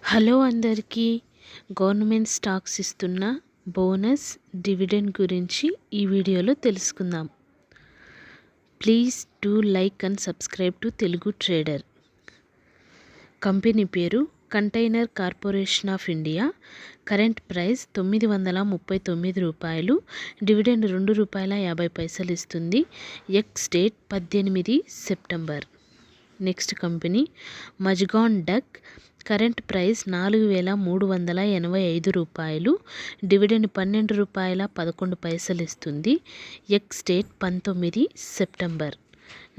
Hello అందరికీ. Government stocks ఇస్తున్న bonus dividend గురించి ఈ వీడియోలో తెలుసుకుందాం. Please do like and subscribe to Telugu trader. Company పేరు container corporation of India. Current price ₹939. Dividend ₹2.50 ఇస్తుంది. Ex date 18 September. Next company Mazagon dock. Current price ₹4,385. Dividend ₹12.11 ఇస్తుంది. Ex date 19 September.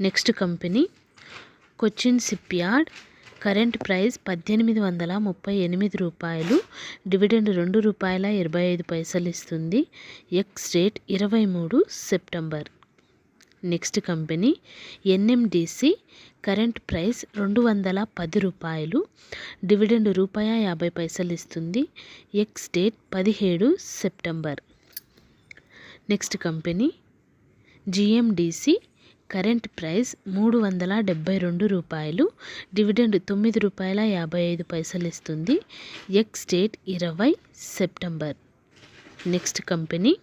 Next company Cochin shipyard. Current price ₹1838. Dividend ₹2.25 ఇస్తుంది. Ex date 23 September. Next company NMDC. Current price ₹210. Dividend ₹50 ఇస్తుంది. Ex date 17 September. Next company GMDC. Current price ₹372. Dividend ₹9.55 ఇస్తుంది. Ex date 20 September. Next company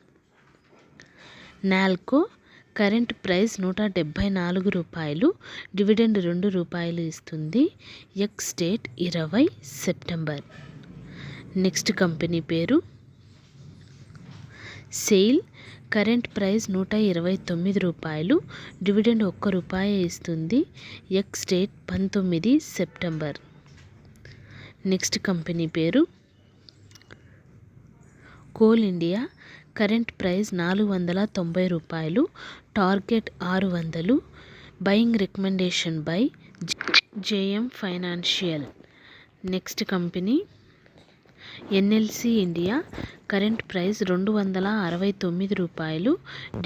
Nalco. Current price ₹174. Dividend ₹2 ఇస్తుంది. Ex date 20 September. Next company పేరు SAIL. Current price ₹129. Dividend ₹1 ఇస్తుంది. Ex date 19 September. Next company పేరు coal India. Current price ₹490. Target 600. Buying recommendation by JM financial. Next company NLC India. Current price ₹269.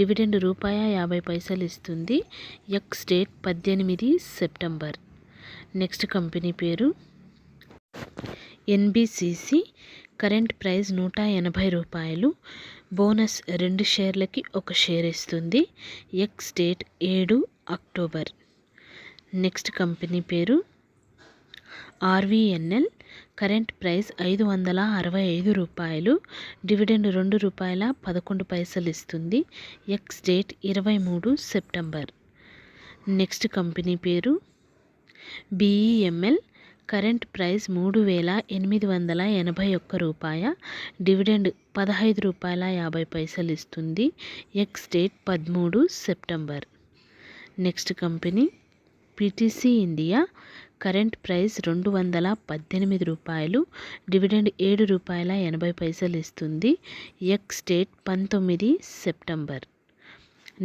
Dividend ₹50 ఇస్తుంది. Ex date 18 September. Next company పేరు NBCC. Current price ₹180. Bonus 2 షేర్లకి 1 share ఇస్తుంది. Ex date 7 October. Next company పేరు RVNL. Current price ₹565. Dividend ₹2.11 ఇస్తుంది. Ex date 23 September. Next company పేరు BEML. Current price ₹3,881. Dividend ₹15.50 ఇస్తుంది. Ex date 13 September. Next company PTC India. Current price ₹218. Dividend ₹7.80 ఇస్తుంది. Ex date 19 September.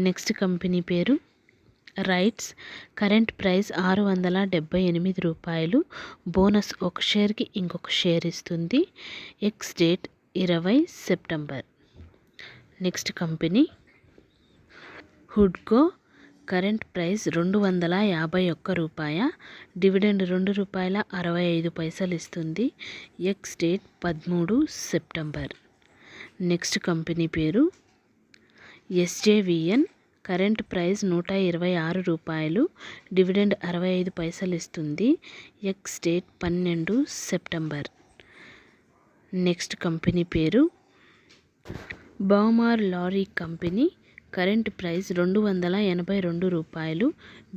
Next company పేరు RITES. Current price ₹678. Bonus 1 షేర్కి ఇంకొక share ఇస్తుంది. Ex date 20 September. Next company హుడ్కో. Current price ₹251. Dividend ₹2.65 ఇస్తుంది. Ex date 13 September. Next company పేరు SJVN. Current price ₹126. Dividend ₹65 ఇస్తుంది. Ex date 12 September. Next company పేరు Balmer Lawrie company. Current price ₹282.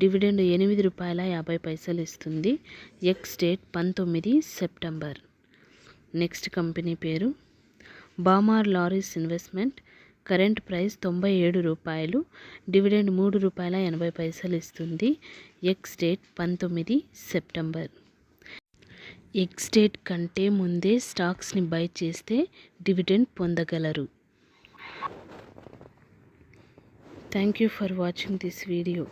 Dividend ₹8.50 ఇస్తుంది. Ex date 19 September. Next company పేరు Balmer Lawries investment. Current price ₹97. Dividend ₹3.80 ఇస్తుంది. Ex date 19 September. X date కంటే ముందే స్టాక్స్ని by చేస్తే dividend పొందగలరు. Thank you for watching this video.